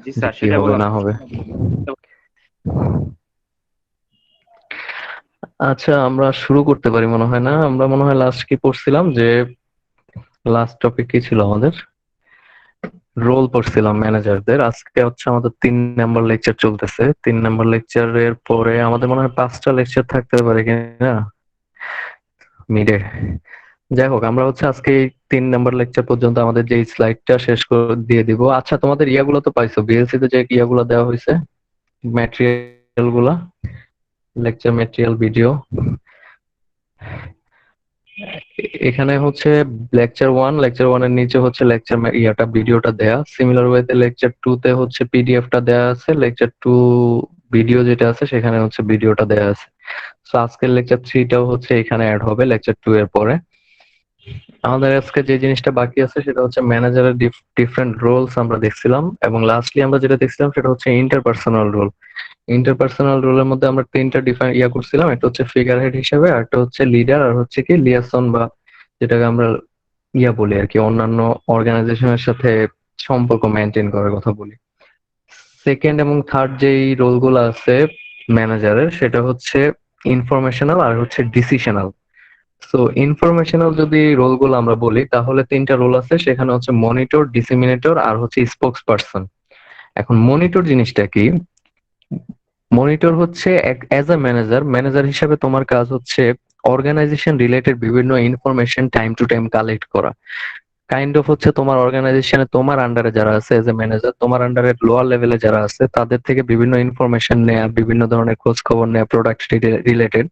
জি যে স্যার, কি সেটাই হবে বললাম। না হবে। আচ্ছা, আমরা শুরু করতে পারি মনে হয়। না, আমরা মনে হয় লাস্ট কি পড়ছিলাম, যে লাস্ট টপিক কি ছিল আমাদের? রোল পড়ছিলাম ম্যানেজারদের। আজকে হচ্ছে আমাদের 3 নাম্বার লেকচার চলতেছে। 3 নাম্বার লেকচারের পরে আমাদের মনে হয় 5টা লেকচার থাকতে পারে কিনা মিডে। যাই হোক, আমরা হচ্ছে আজকে এই 3 নাম্বার লেকচার পর্যন্ত আমাদের যে স্লাইডটা শেষ করে দিয়ে দিব। আচ্ছা, তোমাদের ইয়াগুলো তো পাইছো, বিএলসি তে যে ইয়াগুলো দেওয়া হয়েছে, ম্যাটেরিয়াল গুলা, লেকচার ম্যাটেরিয়াল, ভিডিও। এখানে হচ্ছে লেকচার 1 এর নিচে হচ্ছে লেকচার ইয়াটা, ভিডিওটা দেয়া। সিমিলার ওয়েতে লেকচার 2 তে হচ্ছে পিডিএফটা দেয়া আছে। লেকচার 2 ভিডিও যেটা আছে সেখানে হচ্ছে ভিডিওটা দেয়া আছে। তো আজকের লেকচার 3টাও হচ্ছে এখানে অ্যাড হবে লেকচার 2 এর পরে। আমাদের আজকে যে জিনিসটা বাকি আছে সেটা হচ্ছে ম্যানেজারের ডিফারেন্ট রোলস আমরা দেখছিলাম, এবং লাস্টলি আমরা যেটা দেখছিলাম সেটা হচ্ছে ইন্টারপার্সোনাল রোল। ইন্টারপার্সোনাল রোলের মধ্যে আমরা 3টা ডিফাইন করছিলাম। একটা হচ্ছে ফিগার হেড হিসেবে, আর একটা হচ্ছে লিডার, আর হচ্ছে কি লিয়াসন, বা যেটাকে আমরা বলি আর কি, অন্যান্য অর্গানাইজেশনের সাথে সম্পর্ক মেনটেন করার কথা বলি। সেকেন্ড এবং থার্ড যেই রোল গুলো আছে ম্যানেজারের, সেটা হচ্ছে ইনফরমেশনাল আর হচ্ছে ডিসিশনাল। তো ইনফরমেশনাল যদি রোল গুলো আমরা বলি, তাহলে 3টা রোল আছে সেখানে হচ্ছে মনিটর, ডিসিমিনেটর আর হচ্ছে স্পোক্স পার্সন। এখন মনিটর জিনিসটা কি? মনিটর হচ্ছে অ্যাজ আ ম্যানেজার হিসাবে তোমার কাজ হচ্ছে অর্গানাইজেশন রিলেটেড বিভিন্ন information time to time collect করা। কাইন্ড অফ হচ্ছে তোমার অর্গানাইজেশনে তোমার আন্ডারে যারা আছে এজ এ ম্যানেজার, তোমার আন্ডারে লোয়ার লেভেলে যারা আছে তাদের থেকে বিভিন্ন ইনফরমেশন নেয়া, বিভিন্ন ধরনের খোঁজ খবর নেয়া প্রোডাক্ট রিলেটেড,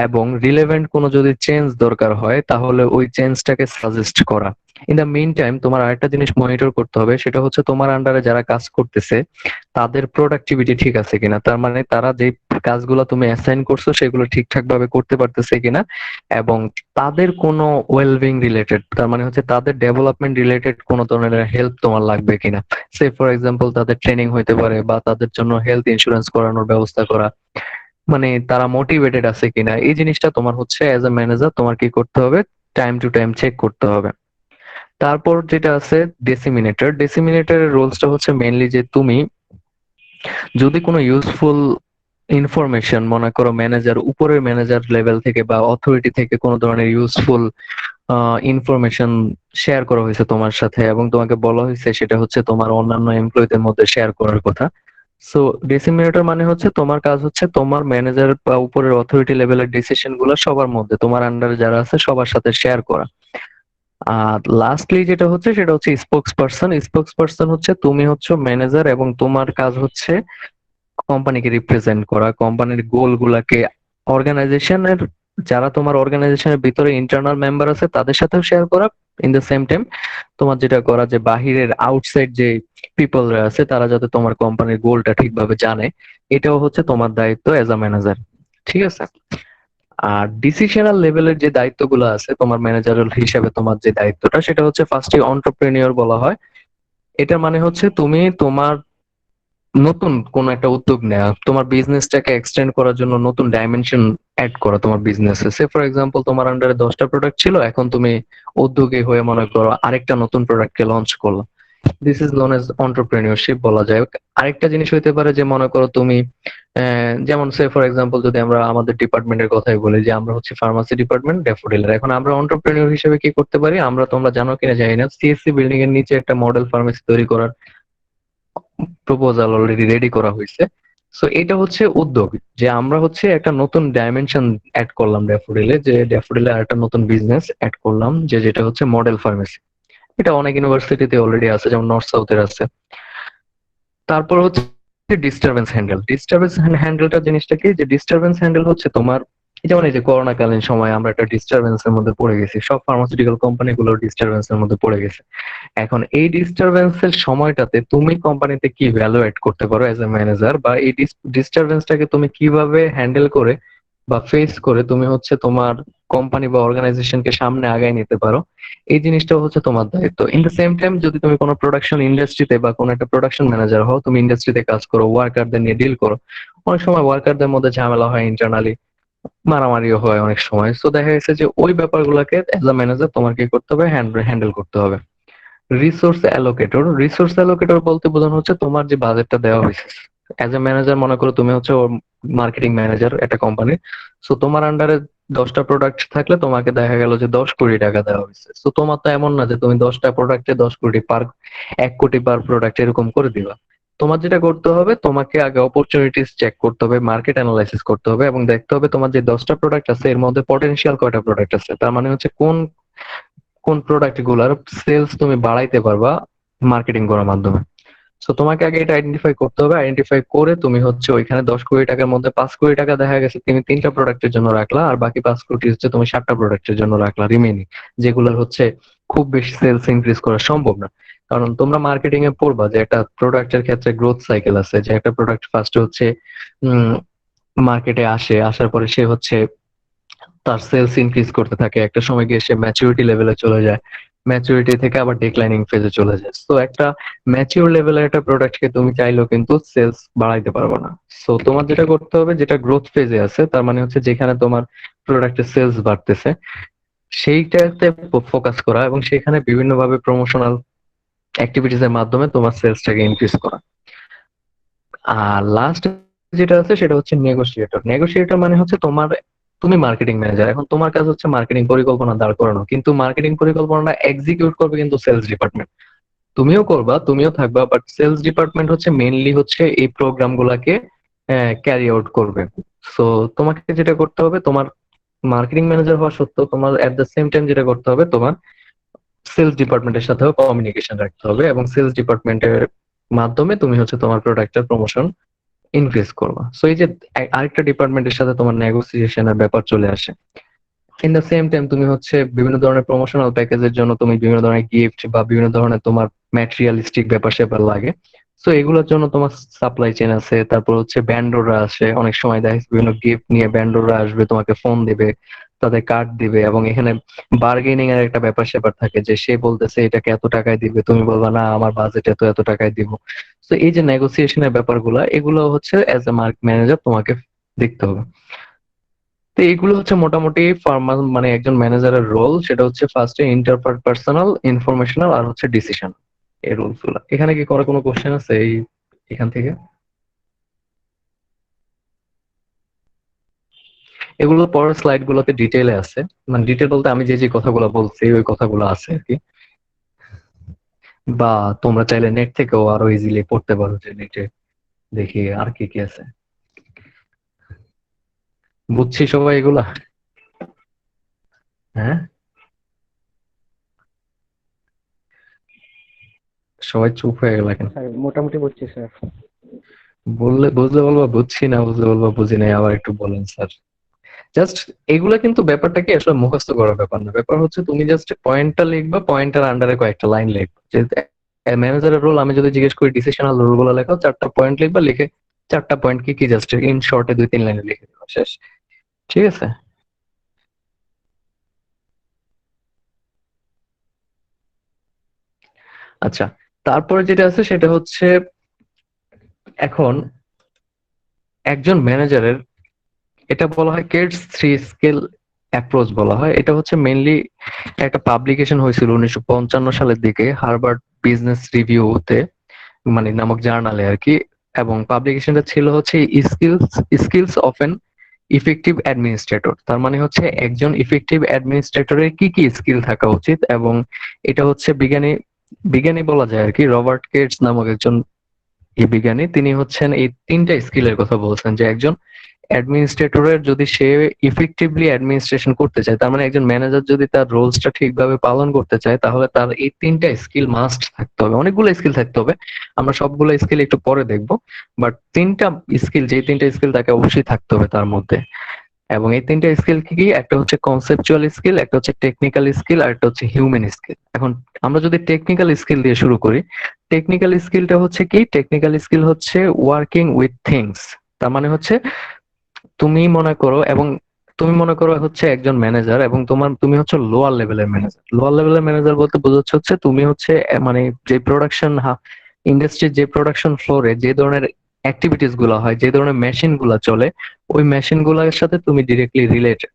এবং রিলেভেন্ট কোনো যদি চেঞ্জ দরকার হয় তাহলে ওই চেঞ্জটাকে সাজেস্ট করা। ইন দা মিন টাইম তোমার আরেকটা জিনিস মনিটর করতে হবে, সেটা হচ্ছে তোমার আন্ডারে যারা কাজ করতেছে তাদের প্রোডাক্টিভিটি ঠিক আছে কিনা। তার মানে তারা যে কাজগুলো তুমি অ্যাসাইন করছো সেগুলো ঠিকঠাক ভাবে করতে পারতেছে কিনা, এবং তাদের কোনো ওয়েলবিং রিলেটেড, তার মানে হচ্ছে তাদের ডেভেলপমেন্ট রিলেটেড কোনো ধরনের হেল্প তোমার লাগবে কিনা। সে ফর এক্সাম্পল তাদের ট্রেনিং হইতে পারে, বা তাদের জন্য হেলথ ইন্স্যুরেন্স করানোর ব্যবস্থা করা। মানে তারা মোটিভেটেড আছে কিনা, এই জিনিসটা তোমার হচ্ছে এজ এ ম্যানেজার তোমার কি করতে হবে, টাইম টু টাইম চেক করতে হবে। তারপর যেটা আছে ডেসিমিনেটরের রোলসটা হচ্ছে মেইনলি যে তুমি যদি কোনো ইউজফুল ইনফরমেশন, মনে করো ম্যানেজার, উপরের ম্যানেজার লেভেল থেকে বা অথরিটি থেকে কোনো ধরনের ইউজফুল ইনফরমেশন শেয়ার করা হয়েছে তোমার সাথে, এবং তোমাকে বলা হয়েছে সেটা হচ্ছে তোমার অন্যান্য এমপ্লয়ীদের মধ্যে শেয়ার করার কথা। সো ডিসিমিনেটর মানে হচ্ছে তোমার কাজ হচ্ছে তোমার ম্যানেজার বা উপরের অথরিটি লেভেলের ডিসিশন গুলো সবার মধ্যে, তোমার আন্ডারে যারা আছে সবার সাথে শেয়ার করা। আর লাস্টলি যেটা হচ্ছে সেটা হচ্ছে স্পোক্স পার্সন হচ্ছে তুমি হচ্ছে ম্যানেজার, এবং তোমার কাজ হচ্ছে কোম্পানিকে রিপ্রেজেন্ট করা, কোম্পানির গোল গুলাকে অর্গানাইজেশনের, যারা তোমার অর্গানাইজেশনের ভিতরে ইন্টারনাল মেম্বার আছে তাদের সাথেও শেয়ার করা। ইন দ্য সেম টাইম তোমার যেটা করা, যে বাহিরের আউটসাইড যে পিপলরা আছে তারা যাতে তোমার কোম্পানির গোলটা ঠিকভাবে জানে, এটাও হচ্ছে তোমার দায়িত্ব এজ আ ম্যানেজার। ঠিক আছে? আর ডিসিশনাল লেভেলের যে দায়িত্বগুলো আছে তোমার ম্যানেজারাল হিসেবে, তোমার যে দায়িত্বটা সেটা হচ্ছে ফার্স্টে অন্টারপ্রেনিয়র বলা হয়। এটার মানে হচ্ছে তুমি তোমার নতুন কোন একটা উদ্যোগ নেওয়া, তোমার বিজনেসটাকে এক্সটেন্ড করার জন্য নতুন ডাইমেনশন অ্যাড করা তোমার বিজনেসে। সে ফর এক্সাম্পল তোমার আন্ডারে 10টা প্রোডাক্ট ছিল, এখন তুমি উদ্যোগী হয়ে মনে করো আরেকটা নতুন প্রোডাক্টকে লঞ্চ করলো। This is known as entrepreneurship বলা যায়। আরেকটা জিনিস হইতে পারে যে মনে করো তুমি যেমন সে ফর এক্সাম্পল যদি আমরা আমাদের ডিপার্টমেন্টের কথাই বলি, যে আমরা হচ্ছে ফার্মাসি ডিপার্টমেন্ট ড্যাফোডিলের। এখন আমরা অন্টারপ্রেনিয়র হিসেবে কি করতে পারি, আমরা, তোমরা জানো কিনা জানি না, সিএসসি বিল্ডিং এর নিচে একটা মডেল ফার্মেসি তৈরি করার প্রপোজাল অলরেডি রেডি করা হয়েছে। সো এটা হচ্ছে উদ্যোগ, যে আমরা হচ্ছে একটা নতুন ডাইমেনশন অ্যাড করলাম ড্যাফোডিলে, যে ড্যাফোডিলে আর একটা নতুন বিজনেস অ্যাড করলাম, যে যেটা হচ্ছে মডেল ফার্মেসি। এটা অনেক ইউনিভার্সিটিতে অলরেডি আছে, যেমন নর্থ সাউথের আছে। তারপর হচ্ছে ডিস্টারবেন্স হ্যান্ডেলটা জিনিসটা কি, যে ডিস্টারবেন্স হ্যান্ডেল হচ্ছে তোমার, যেমন এই যে করোনা কালীন সময় আমরা একটা ডিস্টারবেন্স এর মধ্যে পড়ে গেছি, সব ফার্মাসিউটিক্যাল কোম্পানি গুলো ডিস্টারবেন্স এর মধ্যে পড়ে গেছে। এখন এই ডিস্টারবেন্স এর সময়টাতে তুমি কোম্পানিতে কি ভ্যালু এড করতে পারো এজ এ ম্যানেজার, বা এই ডিস্টারবেন্সটাকে তুমি কিভাবে হ্যান্ডেল করে বা ফেস করে তুমি হচ্ছে তোমার কোম্পানি বা অর্গানাইজেশনকে সামনে আগায় নিতে পারো, এই জিনিসটা হচ্ছে তোমার দায়িত্ব। ইন দ্য সেম টাইম যদি তুমি কোনো প্রোডাকশন ইন্ডাস্ট্রিতে বা কোনো একটা প্রোডাকশন ম্যানেজার হও, তুমি ইন্ডাস্ট্রিতে কাজ করো, ওয়ার্কারদের নিয়ে ডিল করো, অনেক সময় ওয়ার্কারদের মধ্যে ঝামেলা হয়, ইন্টারনালি মারামারিও হয় অনেক সময়। সো দেখা গেছে যে ওই ব্যাপারগুলোকে এজ আ ম্যানেজার তোমার কি করতে হবে, হ্যান্ডেল করতে হবে। রিসোর্স অ্যালোকেটর বলতে বোঝানো হচ্ছে তোমার যে বাজেটটা দেওয়া হয়েছে। অ্যাজ এ ম্যানেজার মনে করো তুমি হচ্ছে মার্কেটিং ম্যানেজার একটা কোম্পানি। সো তোমার আন্ডারে 10টা প্রোডাক্ট থাকলে তোমাকে দেখা গেল যে 10 কোটি টাকা দেওয়া হয়েছে। সো তোমার তো এমন না যে তুমি 10টা প্রোডাক্টে 10 কোটি পার, 1 কোটি পার প্রোডাক্ট এরকম করে দিবা। তোমার যেটা করতে হবে, তোমাকে আগে অপরচুনিটিস চেক করতে হবে, মার্কেট অ্যানালাইসিস করতে হবে এবং দেখতে হবে তোমার যে 10টা প্রোডাক্ট আছে এর মধ্যে পটেনশিয়াল কয়টা প্রোডাক্ট আছে। তার মানে হচ্ছে কোন কোন প্রোডাক্ট গুলার সেলস তুমি বাড়াইতে পারবা মার্কেটিং করার মাধ্যমে। সো তোমাকে আগে এটা আইডেন্টিফাই করতে হবে। আইডেন্টিফাই করে তুমি হচ্ছে ওইখানে 10 কোটি টাকার মধ্যে 5 কোটি টাকা দেখা গেছে তুমি 3টা প্রোডাক্টের জন্য রাখলা, আর বাকি 5 কোটি হচ্ছে তুমি 7টা প্রোডাক্টের জন্য রাখলা রিমেইনিং, যেগুলোর হচ্ছে খুব বেশি সেলস ইনক্রিজ করা সম্ভব না। কারণ তোমরা মার্কেটিং এ পড়বা যে একটা প্রোডাক্টের ক্ষেত্রে গ্রোথ সাইকেল আছে, যে একটা প্রোডাক্ট ফার্স্টে হচ্ছে মার্কেটে আসে, আসার পরে সে হচ্ছে তার সেলস ইনক্রিজ করতে থাকে, একটা সময় গিয়ে সে ম্যাচুরিটি লেভেলে চলে যায়, ম্যাচুরিটি থেকে আবার ডিক্লাইনিং ফেজে চলে যায়। তো একটা ম্যাচিওর লেভেলের একটা প্রোডাক্টকে তুমি চাইলেও কিন্তু সেলস বাড়াইতে পারবে না। সো তোমার যেটা করতে হবে, যেটা গ্রোথ ফেজে আছে, তার মানে হচ্ছে যেখানে তোমার প্রোডাক্টের সেলস বাড়তেছে সেইটাতে ফোকাস করা এবং সেখানে বিভিন্ন ভাবে প্রমোশনাল অ্যাক্টিভিটিস এর মাধ্যমে তোমার সেলসটাকে ইনক্রিজ করা। আর লাস্ট যেটা আছে সেটা হচ্ছে নেগোসিয়েটর। নেগোসিয়েটর মানে হচ্ছে তুমি মার্কেটিং ম্যানেজার, এখন তোমার কাজ হচ্ছে মার্কেটিং পরিকল্পনা দাঁড় করানো, কিন্তু মার্কেটিং পরিকল্পনাটা এক্সিকিউট করবে কিন্তু সেলস ডিপার্টমেন্ট। তুমিও করবা, তুমিও থাকবা, বাট সেলস ডিপার্টমেন্ট হচ্ছে মেইনলি হচ্ছে এই প্রোগ্রাম গুলাকে ক্যারি আউট করবে। সো তোমাকে যেটা করতে হবে, তোমার মার্কেটিং ম্যানেজার হওয়া সত্ত্বেও তোমার এট দ্য সেম টাইম যেটা করতে হবে, তোমার সেলস ডিপার্টমেন্টের সাথেও কমিউনিকেশন রাখতে হবে এবং সেলস ডিপার্টমেন্টের মাধ্যমে তুমি হচ্ছে তোমার প্রোডাক্টের প্রমোশন ইনক্রিজ করবা। সো এই যে আরেকটা ডিপার্টমেন্টের সাথে তোমার নেগোসিয়েশনের ব্যাপার চলে আসে। ইন দ্য সেম টাইম তুমি হচ্ছে বিভিন্ন ধরনের প্রমোশনাল প্যাকেজের জন্য তুমি বিভিন্ন ধরনের গিফট বা বিভিন্ন ধরনের তোমার ম্যাটেরিয়ালিস্টিক ব্যাপার স্যাপার লাগে। সো এগুলোর জন্য তোমার সাপ্লাই চেইন আছে, তারপর হচ্ছে ব্যান্ডররা আসে, অনেক সময় দেখা যাচ্ছে বিভিন্ন গিফট নিয়ে ব্যান্ডররা আসবে, তোমাকে ফোন দিবে, তাদের কার্ড দিবে এবং এখানে বার্গেনিং এর একটা ব্যাপার স্যাপার থাকে, যে সে বলতেছে এটাকে এত টাকায় দিবে, তুমি বলবা না আমার বাজেট এত এত টাকায় দিব। তো এই যে নেগোসিয়েশনের ব্যাপারগুলো, এগুলো হচ্ছে অ্যাজ এ মার্কেট ম্যানেজার তোমাকে দেখতে হবে। তো এইগুলো হচ্ছে মোটামুটি ফার্মার মানে একজন ম্যানেজারের রোল। সেটা হচ্ছে ফার্স্টে ইন্টারপার্সোনাল, ইনফরমেশনাল আর হচ্ছে ডিসিশন, এই রোলস গুলা। এখানে কি করার কোনো কোশ্চেন আছে এখান থেকে? এগুলো পরের স্লাইড গুলোতে ডিটেইলে আছে, মানে ডিটেল বলতে আমি যে যে কথাগুলো বলছি ওই কথাগুলো আছে আর কি। বা তোমরা চাইলে নেট থেকেও আরো ইজিলি পড়তে পারো, যে নেটে দেখি আর কি কি আছে। বুঝছি সবাই এগুলা? হ্যাঁ, সবাই চুপ হয়ে গেল কেন? স্যার মোটামুটি বুঝছি স্যার। বুঝলে বলবা বুঝছি, না বুঝলে বলবা বুঝি নাই, আবার একটু বলেন স্যার। জাস্ট এগুলা কিন্তু ব্যাপারটা কি আসলে মুখস্থ করার ব্যাপার না, ব্যাপার হচ্ছে তুমি জাস্ট পয়েন্টটা লিখবা, পয়েন্টের আন্ডারে কয়েকটা লাইন লিখবা। যে ম্যানেজারের রোল আমি যদি জিজ্ঞেস করি ডিসিশনাল রোল গুলো লেখাও, 4টা পয়েন্ট লিখবা, লিখে 4টা পয়েন্ট কি কি জাস্ট ইন শর্টে 2-3 লাইনে লিখে দেবা, শেষ। ঠিক আছে। আচ্ছা, তারপরে যেটা আছে সেটা হচ্ছে এখন একজন ম্যানেজারের, এটা বলা হয় কেটস 3 স্কেল অ্যাপ্রোচ বলা হয়। এটা হচ্ছে মেইনলি একটা পাবলিকেশন হয়েছিল 1955 সালের দিকে হার্ভার্ড বিজনেস রিভিউতে, মানে নামক জার্নালে আর কি। এবং পাবলিকেশনটা ছিল হচ্ছে skills skills of N effective administrator. তার মানে হচ্ছে একজন ইফেক্টিভ অ্যাডমিনিস্ট্রেটরের কি কি স্কিল থাকা উচিত। এবং এটা হচ্ছে বিজ্ঞানী বিজ্ঞানী বলা যায় আর কি, রবার্ট কেটস নামক একজন এই বিজ্ঞানী, তিনি হচ্ছেন এই 3টা স্কিলের কথা বলছেন, যে একজন অ্যাডমিনিস্ট্রেটরের যদি সে ইফেক্টিভলি অ্যাডমিনিস্ট্রেশন করতে চায়, তার মানে একজন ম্যানেজার যদি তার রোলসটা ঠিকভাবে পালন করতে চায়, তাহলে তার এই 3টা স্কিল মাস্ট থাকতে হবে। অনেকগুলো স্কিল থাকতে হবে, আমরা সবগুলো স্কিল একটু পরে দেখবো, বাট 3টা স্কিল, যে 3টা স্কিল তাকে অবশ্যই থাকতে হবে তার মধ্যে। এবং এই 3টা স্কিল কি কি? একটা হচ্ছে কনসেপচুয়াল স্কিল, একটা হচ্ছে টেকনিক্যাল স্কিল, আর একটা হচ্ছে হিউম্যান স্কিল। এখন আমরা যদি টেকনিক্যাল স্কিল দিয়ে শুরু করি, টেকনিক্যাল স্কিলটা হচ্ছে কি? টেকনিক্যাল স্কিল হচ্ছে ওয়ার্কিং উইথ থিংস। তার মানে হচ্ছে তুমি মনে করো এবং তুমি মনে করো হচ্ছে একজন ম্যানেজার এবং তুমি হচ্ছে লোয়ার লেভেলের ম্যানেজার। লোয়ার লেভেলের ম্যানেজার বলতে বোঝাচ্ছে হচ্ছে তুমি হচ্ছে মানে যে প্রোডাকশন ইন্ডাস্ট্রির যে প্রোডাকশন ফ্লোরে যে ধরনের অ্যাক্টিভিটিস গুলো হয়, যে ধরনের মেশিন গুলা চলে, ওই মেশিন গুলার সাথে তুমি ডিরেক্টলি রিলেটেড।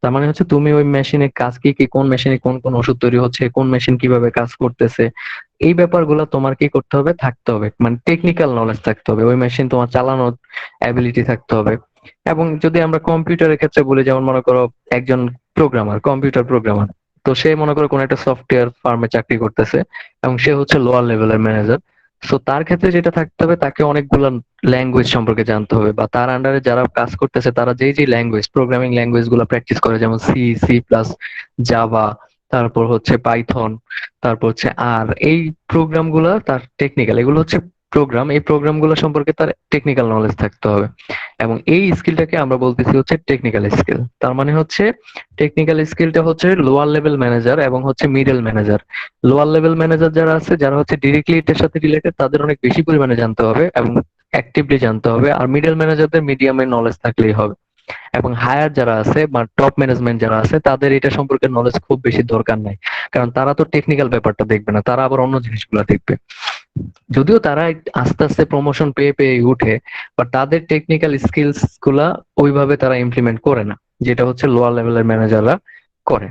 তার মানে হচ্ছে তুমি ওই মেশিনে কাজ কি কি, কোন মেশিনে কোন কোন ওষুধ তৈরি হচ্ছে, কোন মেশিন কিভাবে কাজ করতেছে, এই ব্যাপারগুলো তোমার কি করতে হবে, থাকতে হবে, মানে টেকনিক্যাল নলেজ থাকতে হবে, ওই মেশিন তোমার চালানোর অ্যাবিলিটি থাকতে হবে। এবং যদি আমরা কম্পিউটারের ক্ষেত্রে বলি, যেমন মনে করো একজন প্রোগ্রামার, কম্পিউটার প্রোগ্রামার, তো সে মনে করো কোন একটা সফটওয়্যার ফার্মে চাকরি করতেছে এবং সে হচ্ছে লোয়ার লেভেলের ম্যানেজার। সো তার ক্ষেত্রে যেটা থাকতে হবে, তাকে অনেকগুলা ল্যাঙ্গুয়েজ সম্পর্কে জানতে হবে, বা তার আন্ডারে যারা কাজ করতেছে তারা যেই যে ল্যাঙ্গুয়েজ, প্রোগ্রামিং ল্যাঙ্গুয়েজ গুলা প্র্যাকটিস করে, যেমন সি, সি প্লাস, জাভা, তারপর হচ্ছে পাইথন, তারপর হচ্ছে আর এই প্রোগ্রাম গুলা তার টেকনিক্যাল, এগুলো হচ্ছে প্রোগ্রাম, এই প্রোগ্রাম গুলো সম্পর্কে তার টেকনিক্যাল নলেজ থাকতে হবে। এবং এই স্কিলটাকে আমরা বলতেছি হচ্ছে টেকনিক্যাল স্কিল। তার মানে হচ্ছে টেকনিক্যাল স্কিলটা হচ্ছে লোয়ার লেভেল ম্যানেজার এবং হচ্ছে middle manager. Lower level manager যারা আছে, যারা হচ্ছে ডিরেক্টলি এটার সাথে রিলেটেড, তাদের অনেক বেশি পরিমাণে জানতে হবে এবং অ্যাক্টিভলি জানতে হবে। আর মিডল ম্যানেজারদের মিডিয়ামের নলেজ থাকলেই হবে। এবং হায়ার যারা আছে বা টপ ম্যানেজমেন্ট যারা আছে, তাদের এটা সম্পর্কে নলেজ খুব বেশি দরকার নাই, কারণ তারা তো টেকনিক্যাল ব্যাপারটা দেখবে না, তারা আবার অন্য জিনিসগুলো দেখবে। যদিও তারা আস্তে আস্তে প্রমোশন পেয়ে পেয়ে উঠে, বাট তাদের টেকনিক্যাল স্কিলস গুলা ওইভাবে তারা ইমপ্লিমেন্ট করে না, যেটা হচ্ছে লোয়ার লেভেলের ম্যানেজাররা করে।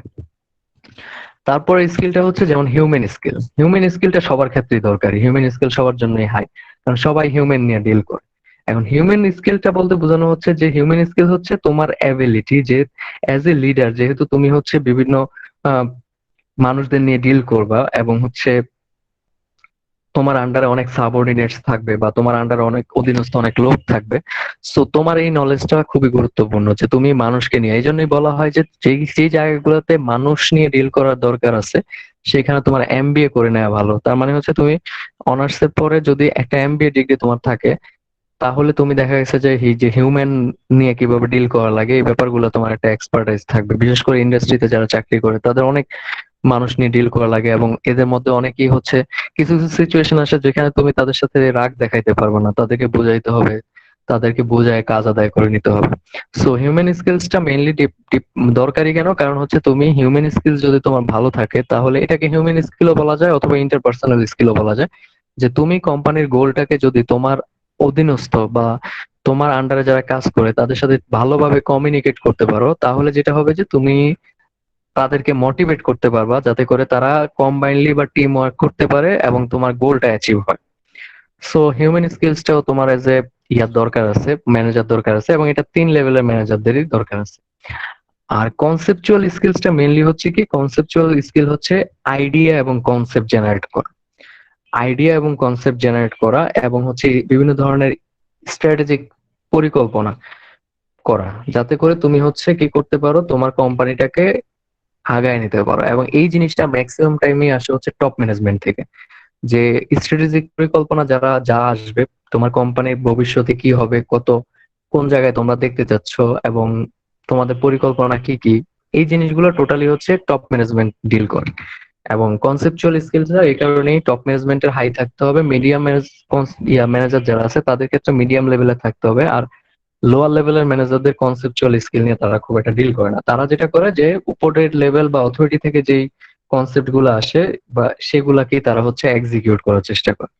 তারপরে স্কিলটা হচ্ছে যেমন হিউম্যান স্কিল। হিউম্যান স্কিলটা সবার ক্ষেত্রেই দরকারি, হিউম্যান স্কিল সবার জন্যই হাই, কারণ সবাই হিউম্যান নিয়ে ডিল করে। এখন হিউম্যান স্কিলটা বলতে বোঝানো হচ্ছে যে হিউম্যান স্কিল হচ্ছে তোমার অ্যাবিলিটি, যে অ্যাজ এ লিডার, যেহেতু তুমি হচ্ছে বিভিন্ন আহ, মানুষদের নিয়ে ডিল করবা এবং হচ্ছে তোমার আন্ডারে অনেক সাবঅর্ডিনেটস থাকবে বা তোমার আন্ডারে অনেক অধীনস্থ অনেক লোক থাকবে। সো তোমার এই নলেজটা খুবই গুরুত্বপূর্ণ, যে তুমি মানুষকে নিয়ে, এই জন্যই বলা হয় যে যেই যেই জায়গাগুলোতে মানুষ নিয়ে ডিল করার দরকার আছে, সেখানে তোমার এমবিএ করে নেওয়া ভালো। তার মানে হচ্ছে তুমি অনার্স এর পরে যদি একটা এমবিএ ডিগ্রি তোমার থাকে, তাহলে তুমি দেখা গেছে যে যে হিউম্যান নিয়ে কিভাবে ডিল করা লাগে এই ব্যাপারগুলো তোমার একটা এক্সপার্টাইজ থাকবে। বিশেষ করে ইন্ডাস্ট্রিতে যারা চাকরি করে, তাদের অনেক মানুষ নিয়ে ডিল করা লাগে, এবং এদের মধ্যে অনেকেই হচ্ছে কিছু কিছু সিচুয়েশন আসে যেখানে তুমি তাদের সাথে রাগ দেখাইতে পারবে না, তাদেরকে বুঝাইতে হবে, তাদেরকে বুঝায় কাজ আদায় করে নিতে হবে। সো হিউম্যান স্কিলসটা মেইনলি দরকারি কেন, কারণ হচ্ছে তুমি হিউম্যান স্কিলস যদি তোমার ভালো থাকে, তাহলে এটাকে হিউম্যান স্কিলও বলা যায় অথবা ইন্টারপার্সোনাল স্কিলও বলা যায়। যে তুমি কোম্পানির গোলটাকে যদি তোমার অধীনস্থ বা তোমার আন্ডারে যারা কাজ করে তাদের সাথে ভালোভাবে কমিউনিকেট করতে পারো, তাহলে যেটা হবে যে তুমি তাদেরকে মোটিভেট করতে পারবা, যাতে করে তারা কম্বাইনলি বা টিম ওয়ার্ক করতে পারে এবং তোমার গোলটা অ্যাচিভ হয়। সো হিউম্যান স্কিলসটাও তোমার এজ এ ইয়ার দরকার আছে, ম্যানেজার দরকার আছে, এবং এটা 3 লেভেলের ম্যানেজারদেরই দরকার আছে। আর কনসেপচুয়াল স্কিলসটা মেইনলি হচ্ছে কি, কনসেপচুয়াল স্কিল হচ্ছে আইডিয়া এবং কনসেপ্ট জেনারেট করা, আইডিয়া এবং কনসেপ্ট জেনারেট করা, এবং হচ্ছে বিভিন্ন ধরনের স্ট্র্যাটেজিক পরিকল্পনা করা, যাতে করে তুমি হচ্ছে কি করতে পারো, তোমার কোম্পানিটাকে আগায় নিতে পারো। এবং এই জিনিসটা ম্যাক্সিমাম টাইমে আসে হচ্ছে টপ ম্যানেজমেন্ট থেকে, যে স্ট্র্যাটেজিক পরিকল্পনা যারা যা আসবে, তোমার কোম্পানির ভবিষ্যতে কি হবে, কোন জায়গায় তোমরা দেখতে চাচ্ছ, এবং তোমাদের পরিকল্পনা কি কি, এই জিনিসগুলো টোটালি হচ্ছে টপ ম্যানেজমেন্ট ডিল করে। এবং কনসেপচুয়াল স্কিলসরা এই কারণেই টপ ম্যানেজমেন্টের হাই থাকতে হবে, মিডিয়াম ম্যানেজার যারা আছে তাদের ক্ষেত্রে মিডিয়াম লেভেলে থাকতে হবে। আর লোয়ার লেভেলের ম্যানেজারদের কনসেপচুয়াল স্কিল নিয়ে তারা খুব একটা ডিল করে না, তারা যেটা করে যে উপরের লেভেল বা অথরিটি থেকে যেই কনসেপ্ট গুলো আসে বা সেগুলাকেই তারা হচ্ছে এক্সিকিউট করার চেষ্টা করে।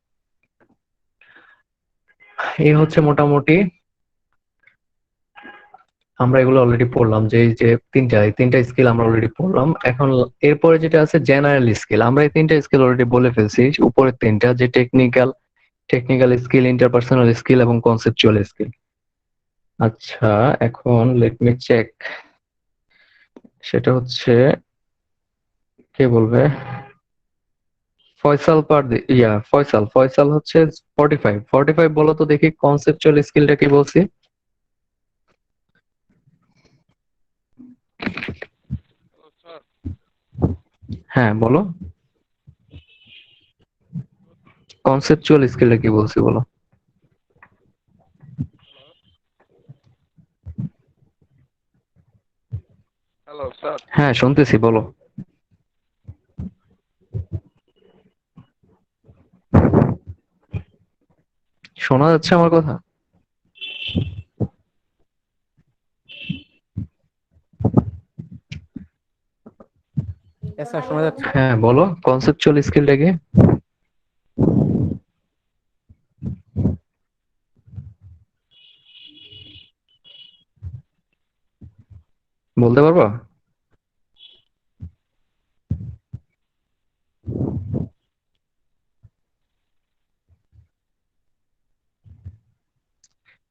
এই হচ্ছে মোটামুটি, আমরা এগুলো অলরেডি পড়লাম, যে এই যে এই তিনটা স্কিল আমরা অলরেডি পড়লাম। এখন এরপরে যেটা আছে জেনারেল স্কিল, আমরা এই তিনটা স্কিল অলরেডি বলে ফেলছি, উপরের তিনটা যে টেকনিক্যাল স্কিল, ইন্টারপার্সোনাল স্কিল এবং কনসেপচুয়াল স্কিল। আচ্ছা, এখন লেট মি চেক, সেটা হচ্ছে কে বলবে, ফয়সাল ফয়সাল ফয়সাল হচ্ছে 45 বলো তো দেখি, কনসেপচুয়াল স্কিলটা কি বলছি? হ্যাঁ বলো, কনসেপচুয়াল স্কিলটা কি বলছি বলো। Hello sir. হ্যাঁ শুনতেছি, বলো। শোনা যাচ্ছে আমার কথা? স্যার শোনা যাচ্ছে। হ্যাঁ বলো, কনসেপচুয়াল স্কিলটা কি? বলতে পারবা?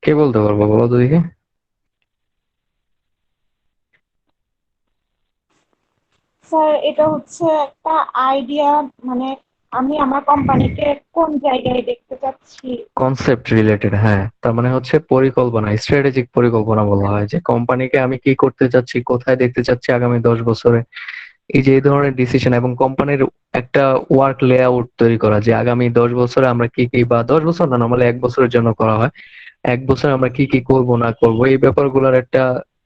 কে বলতে পারবো বলো তো দেখি। স্যার এটা হচ্ছে একটা আইডিয়া, মানে আমি আমার কোম্পানিকে কোন জায়গায় দেখতে চাচ্ছি। কনসেপ্ট রিলেটেড, হ্যাঁ, তার মানে হচ্ছে পরিকল্পনা, স্ট্র্যাটেজিক পরিকল্পনা বলা হয়, যে কোম্পানিকে আমি কি করতে চাচ্ছি, কোথায় দেখতে চাচ্ছি আগামী 10 বছরে। এই যে এই ধরনের ডিসিশন এবং কোম্পানির একটা ওয়ার্ক লেআউট তৈরি করা, যে আগামী 10 বছরে আমরা কি কি, বা 10 বছর না, নর্মালি 1 বছরের জন্য করা হয়, 1 বছরে আমরা কি কি করব না করব, এই ব্যাপারগুলোর একটা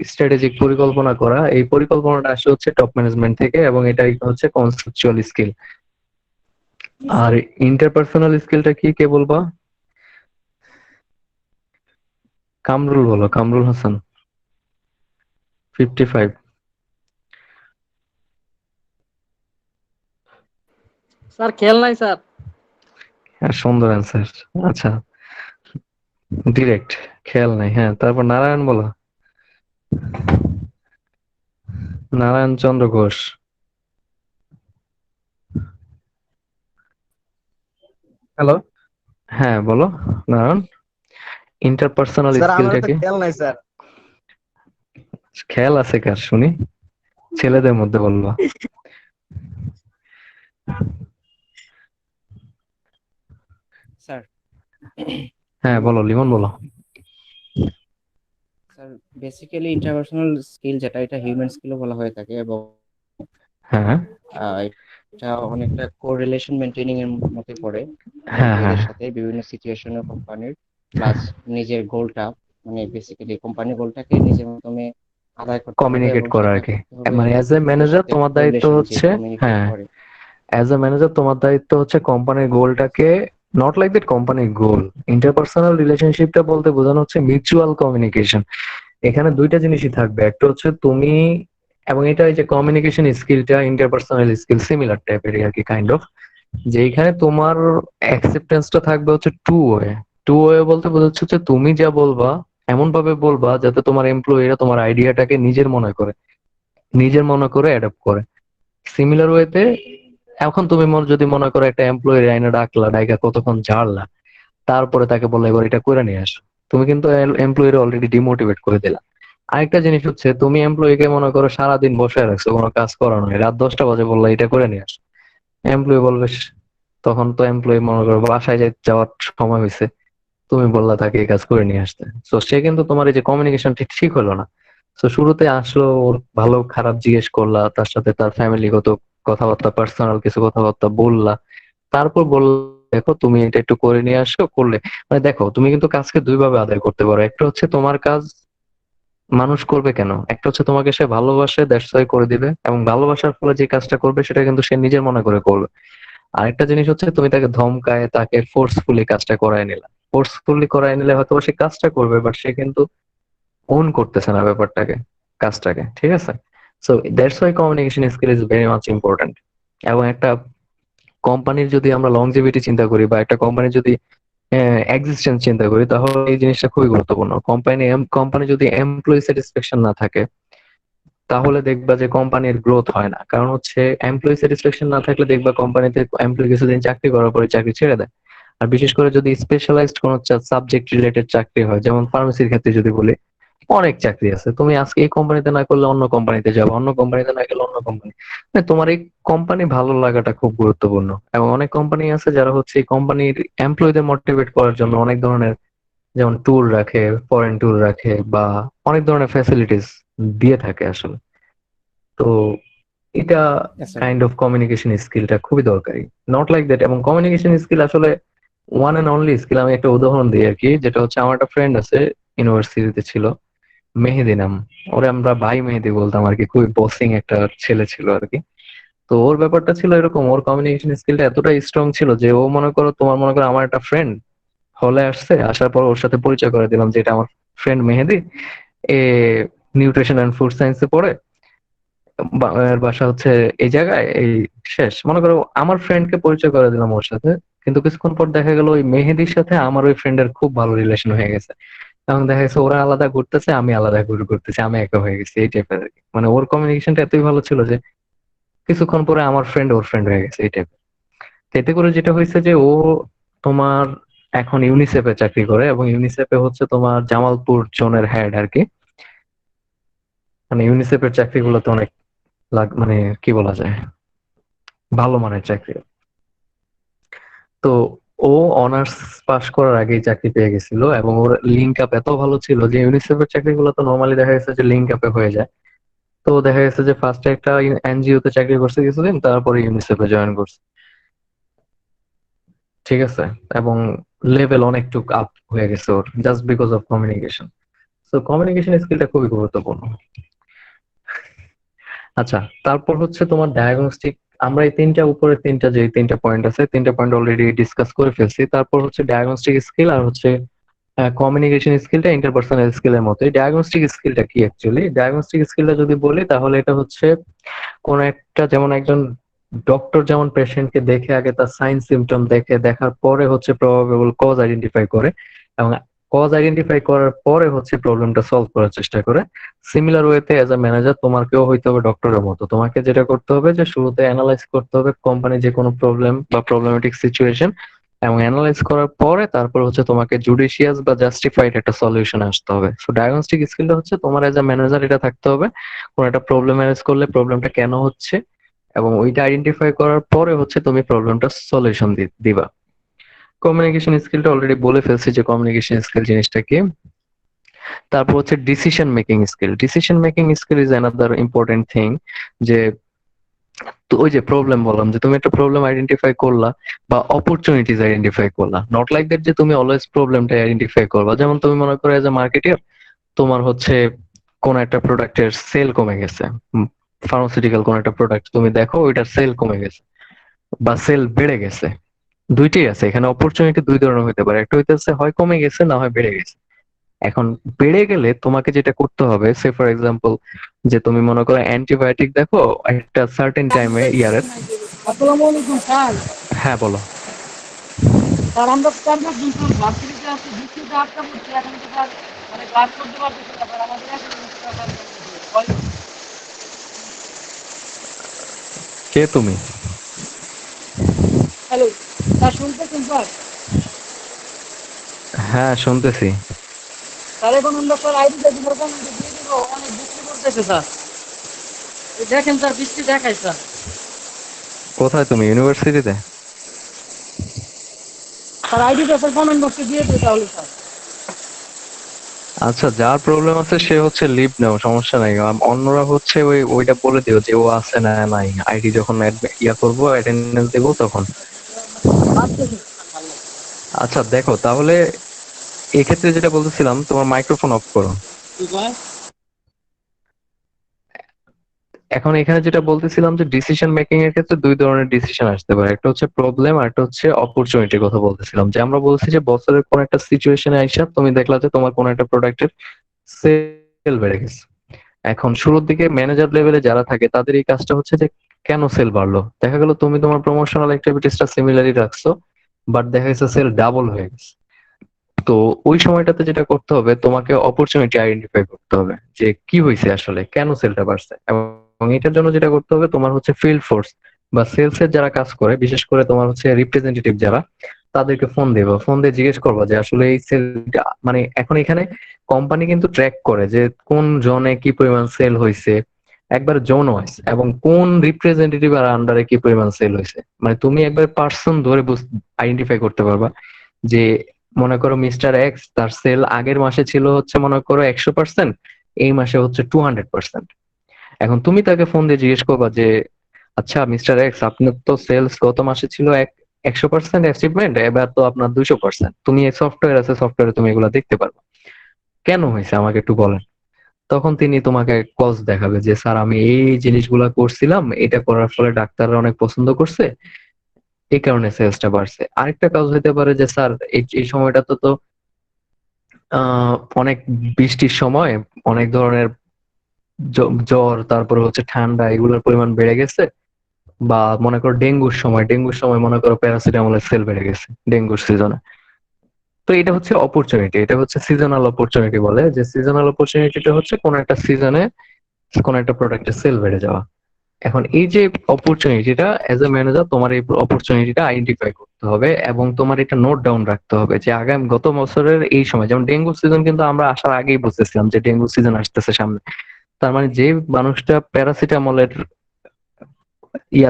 স্ট্র্যাটেজিক পরিকল্পনা করা। এই পরিকল্পনাটা আসে হচ্ছে টপ ম্যানেজমেন্ট থেকে, এবং এটাই হচ্ছে কনসেপচুয়াল স্কিল। জি আর স্যার। ইন্টারপার্সোনাল স্কিলটা কি, কে বলবা? কামরুল বলো, কামরুল হাসান, 55। স্যার খেয়াল নাই স্যার। হ্যাঁ, সুন্দর অ্যান্সার। আচ্ছা, ডিরেক্ট, খেয়াল নাই। হ্যাঁ, তারপর নারায়ণ বলো, নারায়ণ চন্দ্র ঘোষ। হ্যালো হ্যাঁ বলো, নারায়ণ। ইন্টারপার্সোনাল স্যার, আমারও স্কিলটা তো কি? খেয়াল নাই স্যার। খেয়াল আছে কার শুনি? ছেলেদের মধ্যে বলবা। স্যার, হ্যাঁ বলো, লিমন বলো। স্যার বেসিক্যালি ইন্টারপার্সোনাল স্কিল যেটা, এটা হিউম্যান স্কিলও বলা হয়ে থাকে, এবং হ্যাঁ আহ, এটা অনেকটা কোরিলেশন মেনটেনিং এর মধ্যে পড়ে হ্যাঁ হ্যাঁ এমপ্লয়ীদের সাথে বিভিন্ন সিচুয়েশনে কোম্পানির, প্লাস নিজের গোলটা, মানে বেসিক্যালি কোম্পানির গোলটাকে নিজের মাধ্যমে আদায় করতে হবে, কমিউনিকেট এবং করা সেটা আর কি। করতে হবে মানে অ্যাজ এ অন্যদের ম্যানেজার সাথে তোমার দায়িত্ব কোরিলেশন, যে হচ্ছে, কমিউনিকেট হ্যাঁ, করে। অ্যাজ এ ম্যানেজার তোমার দায়িত্ব হচ্ছে কোম্পানির গোলটাকে, নট লাইক দ্যাট কোম্পানির গোল, ইন্টারপার্সোনাল রিলেশনশিপটা বলতে বোঝানো হচ্ছে মিউচুয়াল কমিউনিকেশন। এখানে দুইটা জিনিসই থাকবে, একটা হচ্ছে তুমি, এবং এটা এই যে কমিউনিকেশন স্কিলটা ইন্টারপার্সোনাল স্কিল সিমিলার টাইপের আর কি, কাইন্ড অফ, যে এখানে তোমার অ্যাকসেপ্টেন্সটা থাকবে হচ্ছে টু ওয়ে। টু ওয়ে বলতে বোঝাচ্ছে হচ্ছে তুমি যা বলবা এমন ভাবে বলবা যাতে তোমার এমপ্লয়িরা তোমার আইডিয়াটাকে নিজের মনে করে অ্যাডপ্ট করে। সিমিলার ওয়েতে, এখন তুমি যদি মনে করো একটা এমপ্লয়ি আইনে ডাকলা, ডাইকা কতক্ষণ ঝাড়লা, তারপরে তাকে বললে এবার এটা করে নিয়ে আসো, তুমি কিন্তু এমপ্লয়ির অলরেডি ডিমোটিভেট করে দিলা। আরেকটা জিনিস হচ্ছে, তুমি এমপ্লয়িকে মনে করো সারাদিন বসে রাখছো, কোনো কাজ করানো নেই, রাত 10টা বাজে বললা এটা করে নিয়ে আসো, এমপ্লয়ি বলবে তখন তো এমপ্লয়ি মনে করো বাসায় যাওয়ার সময় হয়েছে, তুমি বললা তাকে এই কাজ করে নিয়ে আসতে, তো সে কিন্তু তোমার এই যে কমিউনিকেশন ঠিক ঠিক হলো না। তো শুরুতে আসলো, ওর ভালো খারাপ জিজ্ঞেস করলা, তার সাথে তার ফ্যামিলিগত কথাবার্তা, পার্সোনাল কিছু কথাবার্তা বললা, তারপর বললা দেখো তুমি এটা একটু করে নিয়ে আসো, করলে, মানে দেখো তুমি কিন্তু কাজকে দুইভাবে আদায় করতে পারো। একটা হচ্ছে তোমার কাজ মানুষ করবে কেন, একটা হচ্ছে তোমাকে সে ভালোবাসে, দ্যাটস ওয়াই করে দিবে, এবং ভালোবাসার ফলে যে কাজটা করবে সেটা কিন্তু সে নিজের মনে করে করবে। আরেকটা জিনিস হচ্ছে তুমি তাকে ধমকায়, তাকে ফোর্সফুলি কাজটা করায় নিলা, ফোর্সফুলি করায় নিলে হয়তো সে কাজটা করবে, বাট সে কিন্তু ওন করতেছে না ব্যাপারটাকে, কাজটাকে, ঠিক আছে? So that's why communication skill is very much important. এবং একটা কোম্পানির যদি আমরা লংজিভিটি চিন্তা করি, বা একটা কোম্পানির যদি এক্সিস্টেন্স চিন্তা করি, তাহলে এই জিনিসটা খুবই গুরুত্বপূর্ণ। কোম্পানি যদি এমপ্লয়ি স্যাটিসফ্যাকশন না থাকে, তাহলে দেখবা যে কোম্পানির গ্রোথ হয় না। কারণ হচ্ছে এমপ্লয়ি স্যাটিসফ্যাকশন না থাকলে দেখবা কোম্পানিতে এমপ্লয়ি কিছুদিন চাকরি করার পরে চাকরি ছেড়ে দেয়। আর বিশেষ করে যদি স্পেশালাইজড কোনো সাবজেক্ট রিলেটেড চাকরি হয়, যেমন ফার্মেসির ক্ষেত্রে যদি বলি, অনেক চাকরি আছে, তুমি আজকে এই কোম্পানিতে না করলে অন্য কোম্পানিতে যাবে, অন্য কোম্পানিতে না গেলে অন্য কোম্পানি, তোমার এই কোম্পানি ভালো লাগাটা খুব গুরুত্বপূর্ণ। এবং অনেক কোম্পানি আছে যারা হচ্ছে এই কোম্পানির এমপ্লয়ীদের মোটিভেট করার জন্য অনেক ধরনের, যেমন ট্যুর রাখে, ফরেন ট্যুর রাখে, বা অনেক ধরনের ফ্যাসিলিটিস দিয়ে থাকে আসলে। তো এটা স্যার, কাইন্ড অফ কমিউনিকেশন স্কিলটা খুবই দরকারি, নট লাইক দ্যাট। এবং কমিউনিকেশন স্কিল আসলে ওয়ান এন্ড অনলি স্কিল। আমি একটা উদাহরণ দিই আর কি, যেটা হচ্ছে আমার একটা ফ্রেন্ড আছে, ইউনিভার্সিটিতে ছিল, মেহেদি নাম, ওরে আমরা ভাই মেহেদি বলতাম আর কি, খুবই বসিং একটা ছেলে ছিল আর কি। তো ওর ব্যাপারটা ছিল এরকম, ওর কমিউনিকেশন স্কিলটা এতটাই স্ট্রং ছিল যে ও মনে করো, তোমার মনে করো আমার একটা ফ্রেন্ড হলে আসছে, আসার পর ওর সাথে পরিচয় করে দিলাম যে এটা আমার ফ্রেন্ড মেহেদি, এ নিউট্রিশন এন্ড ফুড সায়েন্সে পড়ে, এর বাসা হচ্ছে এই জায়গায়, এই, শেষ। মনে করো আমার ফ্রেন্ডকে পরিচয় করে দিলাম ওর সাথে, কিন্তু কিছুক্ষণ পর দেখা গেল ওই মেহেদির সাথে আমার ওই ফ্রেন্ডের খুব ভালো রিলেশন হয়ে গেছে। এবং দেখা গেছে ওরা আলাদা ঘুরতেছে, আমি আলাদা ঘুরতেছি, আমি একা হয়ে গেছি, এই টাইপের আর কি। মানে ওর কমিউনিকেশনটা এতই ভালো ছিল যে কিছুক্ষণ পরে আমার ফ্রেন্ড ওর ফ্রেন্ড হয়ে গেছে, এই টাইপের। এতে করে যেটা হয়েছে যে ও তোমার এখন ইউনিসেফে চাকরি করে, এবং ইউনিসেফে হচ্ছে তোমার জামালপুর জোনের হেড আর কি। মানে ইউনিসেফের চাকরিগুলোতে অনেক মানে কি বলা যায়, ভালো মানের চাকরি। তো ও অনার্স পাশ করার আগেই চাকরি পেয়ে গেছিল, এবং ওর লিঙ্ক আপ এত ভালো ছিল যে ইউনিসেফের চাকরিগুলো তো নর্মালি দেখা গেছে যে লিঙ্ক আপে হয়ে যায়। তো দেখা গেছে যে ফার্স্টে একটা এনজিও তে চাকরি করছে কিছুদিন, তারপরে ইউনিসেফে জয়েন করছে। ঠিক আছে। এবং লেভেল অনেকটুকু আপ হয়ে গেছে ওর, জাস্ট বিকজ অফ কমিউনিকেশন। তো কমিউনিকেশন স্কিলটা খুবই গুরুত্বপূর্ণ। আচ্ছা, তারপর হচ্ছে তোমার ডায়াগনস্টিক। আমরা এই তিনটা উপরে তিনটা যে তিনটা পয়েন্ট আছে, তিনটা পয়েন্ট অলরেডি ডিসকাস করে ফেলছি। তারপর হচ্ছে ডায়াগনস্টিক স্কিল, আর হচ্ছে কমিউনিকেশন স্কিলটা ইন্টারপার্সোনাল স্কিলের মতোই। ডায়াগনস্টিক স্কিলটা কি অ্যাকচুয়ালি? ডায়াগনস্টিক স্কিলটা যদি বলি তাহলে এটা হচ্ছে কোন একটা, যেমন একজন ডক্টর যেমন পেশেন্টকে দেখে আগে তার সাইন সিমটম দেখে, দেখার পরে হচ্ছে প্রবাবল কজ আইডেন্টিফাই করে, এবং কজ আইডেন্টিফাই করার পরে হচ্ছে প্রবলেমটা সলভ করার চেষ্টা করে। সিমিলার ওয়েতে এজ আ ম্যানেজার তোমাকেও হইতে হবে ডক্টরের মতো। তোমাকে যেটা করতে হবে যে শুরুতে অ্যানালাইজ করতে হবে কোম্পানি যে কোনো প্রবলেম বা প্রবলেমেটিক সিচুয়েশন, এবং অ্যানালাইজ করার পরে তারপর হচ্ছে তোমাকে জুডিশিয়াস বা জাস্টিফাইড একটা সলিউশন আসতে হবে। সো ডায়াগনস্টিক স্কিলটা হচ্ছে তোমার এজ আ ম্যানেজার এটা থাকতে হবে, কোন একটা প্রবলেম ম্যানেজ করলে প্রবলেমটা কেন হচ্ছে, এবং ওইটা আইডেন্টিফাই করার পরে হচ্ছে তুমি প্রবলেমটা সলিউশন দিবা। কমিউনিকেশন স্কিলটা অলরেডি বলে ফেলছি যে কমিউনিকেশন স্কিল জিনিসটা কি। তারপর হচ্ছে decision making skill. Decision making skill is another important thing. যে তো ওই যে প্রবলেম বললাম, যে তুমি একটা প্রবলেম আইডেন্টিফাই করলা বা অপরচুনিটিজ আইডেন্টিফাই করলা, নট লাইক দ্যাট যে তুমি অলওয়েজ প্রবলেমটা আইডেন্টিফাই করবা। যেমন তুমি মনে করো এজ এ মার্কেটিয়ার, তোমার হচ্ছে কোন একটা প্রোডাক্টের সেল কমে গেছে, ফার্মাসিউটিক্যাল কোন একটা প্রোডাক্ট তুমি দেখো ওইটার সেল কমে গেছে বা সেল বেড়ে গেছে। দুইটাই আছে এখানে, অপরচুনিটি দুই ধরনের হতে পারে, একটা হইতেছে হয় কমে গেছে না হয় বেড়ে গেছে। এখন বেড়ে গেলে তোমাকে যেটা করতে হবে, সে ফর এক্সাম্পল যে তুমি মনে করো অ্যান্টিবায়োটিক দেখো একটা সার্টেন টাইমে ইয়ারের। আসসালামু আলাইকুম স্যার। হ্যাঁ বলো। স্যার আমরা স্যার কিন্তু ভার্সিটিতে আছি, বৃষ্টিতে আটকা পড়ছি, এখন তো স্যার মানে ক্লাস করতে পারতেছি না স্যার, আমাদের কে তুমি? হ্যালো স্যার, শুনতেছেন স্যার? হ্যাঁ শুনতেছি। স্যার এখন আমরা স্যার আইডিটা দিবার কমেন্টে দিয়ে দিব, অনেক বৃষ্টি পড়তেছে স্যার। এই দেখেন স্যার, বৃষ্টি দেখায় স্যার। কোথায় তুমি, ইউনিভার্সিটিতে? স্যার আইডিটা স্যার কমেন্ট বক্সে দিয়ে দিই তাহলে স্যার। আচ্ছা, যার প্রবলেম আছে সে হচ্ছে লিভ নাও, সমস্যা নাই। অন্যরা হচ্ছে ওইটা বলে দিও যে ও আছে না নাই, আইডি যখন ইয়া করবো অ্যাটেন্ডেন্স দেবো তখন। আচ্ছা আচ্ছা দেখো তাহলে, এক্ষেত্রে যেটা বলতেছিলাম, তোমার মাইক্রোফোন অফ করো। স্যার। এখন এখানে যেটা বলতেছিলাম যে ডিসিশন মেকিং এর ক্ষেত্রে দুই ধরনের ডিসিশন আসতে পারে, একটা হচ্ছে প্রবলেম আর একটা হচ্ছে অপরচুনিটির কথা বলতেছিলাম। যে আমরা বলছি যে বছরের কোন একটা সিচুয়েশনে আইসা তুমি দেখলা যে তোমার কোন একটা প্রোডাক্টের সেল বেড়ে গেছে। এখন শুরুর দিকে ম্যানেজার লেভেলে যারা থাকে তাদের এই কাজটা হচ্ছে যে কেন সেল বাড়লো। দেখা গেল তুমি তোমার প্রমোশনাল অ্যাক্টিভিটিসটা সিমিলারই রাখছো, বাট দেখা গেছে সেল ডাবল হয়ে গেছে। তো ওই সময়টাতে যেটা করতে হবে, তোমাকে অপরচুনিটি আইডেন্টিফাই করতে হবে যে কি হয়েছে আসলে, কেন সেলটা বাড়ছে। এবং এটার জন্য যেটা করতে হবে, তোমার হচ্ছে ফিল্ড ফোর্স বা সেলস এর যারা কাজ করে, বিশেষ করে তোমার হচ্ছে রিপ্রেজেন্টেটিভ যারা, তাদেরকে ফোন দেবো, ফোন দিয়ে জিজ্ঞেস করবো যে আসলে এই সেলটা, মানে এখন এখানে কোম্পানি কিন্তু ট্র্যাক করে যে কোন জনে কি পরিমাণ সেল হয়েছে, একবার জোন ওয়াইজ, এবং কোন রিপ্রেজেন্টেটিভ আর আন্ডারে কি পরিমাণ সেল হয়েছে। মানে তুমি একবার পার্সন ধরে আইডেন্টিফাই করতে পারবা যে মনে করো মিস্টার এক্স, তার সেল আগের মাসে ছিল হচ্ছে মনে করো 100%, এই মাসে হচ্ছে 200%। এখন তুমি তাকে ফোন দিয়ে জিজ্ঞেস করবা যে আচ্ছা মিস্টার এক্স, আপনার তো সেলস গত মাসে ছিল 100% অ্যাচিভমেন্ট, এবার তো আপনার 200%। তুমি এই সফটওয়্যার আছে, সফটওয়্যারে তুমি এগুলো দেখতে পারবে, কেন হয়েছে আমাকে একটু বলেন। তখন তিনি তোমাকে কজ দেখাবে যে স্যার আমি এই জিনিসগুলা করছিলাম, এটা করার ফলে ডাক্তাররা অনেক পছন্দ করছে, এই কারণে সেলসটা বাড়ছে। আরেকটা কাজ হতে পারে যে স্যার এই এই সময়টা তো আহ অনেক বৃষ্টির সময়, অনেক ধরনের জ্বর, তারপরে হচ্ছে ঠান্ডা, এগুলোর পরিমাণ বেড়ে গেছে। বা মনে করো ডেঙ্গুর সময় মনে করো প্যারাসিটামলের সেল বেড়ে গেছে ডেঙ্গুর সিজনে। তো এটা হচ্ছে অপরচুনিটি, এটা হচ্ছে সিজনাল অপরচুনিটি বলে, যে সিজনাল অপরচুনিটিটা হচ্ছে কোন একটা সিজনে কোন একটা প্রোডাক্টের সেল বেড়ে যাওয়া। এখন এই যে অপরচুনিটিটা, এজ এ ম্যানেজার তোমার এই অপরচুনিটিটা আইডেন্টিফাই করতে হবে এবং তোমার এটা নোট ডাউন রাখতে হবে যে আগামী গত বছরের এই সময়, যেমন ডেঙ্গু সিজন কিন্তু আমরা আসার আগেই বুঝতেছিলাম যে ডেঙ্গু সিজন আসতেছে সামনে। তার মানে যে মানুষটা প্যারাসিটামলের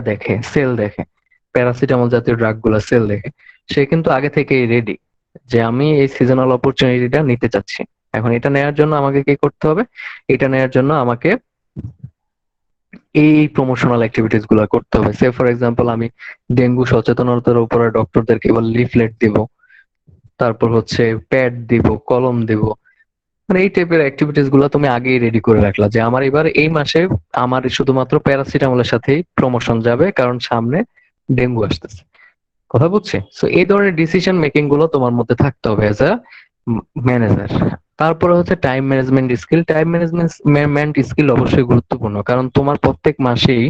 দেখে, সেল দেখে, প্যারাসিটামল জাতীয় ড্রাগ গুলা সেল দেখে, সে কিন্তু আগে থেকেই রেডি যে আমি এই সিজনাল অপরচুনিটিটা নিতে চাচ্ছি। এখন এটা নেয়ার জন্য আমাকে কি করতে হবে? এটা নেয়ার জন্য আমাকে এই প্রমোশনাল অ্যাক্টিভিটিস গুলা করতে হবে। সে ফর এক্সাম্পল আমি ডেঙ্গু সচেতনতার উপরে ডক্টরদেরকে এবার লিফলেট দিব, তারপর হচ্ছে প্যাড দিব, কলম দিব। মানে এই টাইপের অ্যাক্টিভিটিস গুলো তুমি আগেই রেডি করে রাখলা যে আমার এবার এই মাসে আমার শুধুমাত্র প্যারাসিটামলের সাথেই প্রমোশন যাবে, কারণ সামনে ডেঙ্গু আসতেছে। কথা বুঝছি? সো এই ধরনের ডিসিশন মেকিং গুলো তোমার মধ্যে থাকতে হবে এজ আ ম্যানেজার। তারপরে হচ্ছে time management skill. Time management skill অবশ্যই গুরুত্বপূর্ণ, কারণ তোমার প্রত্যেক মাসেই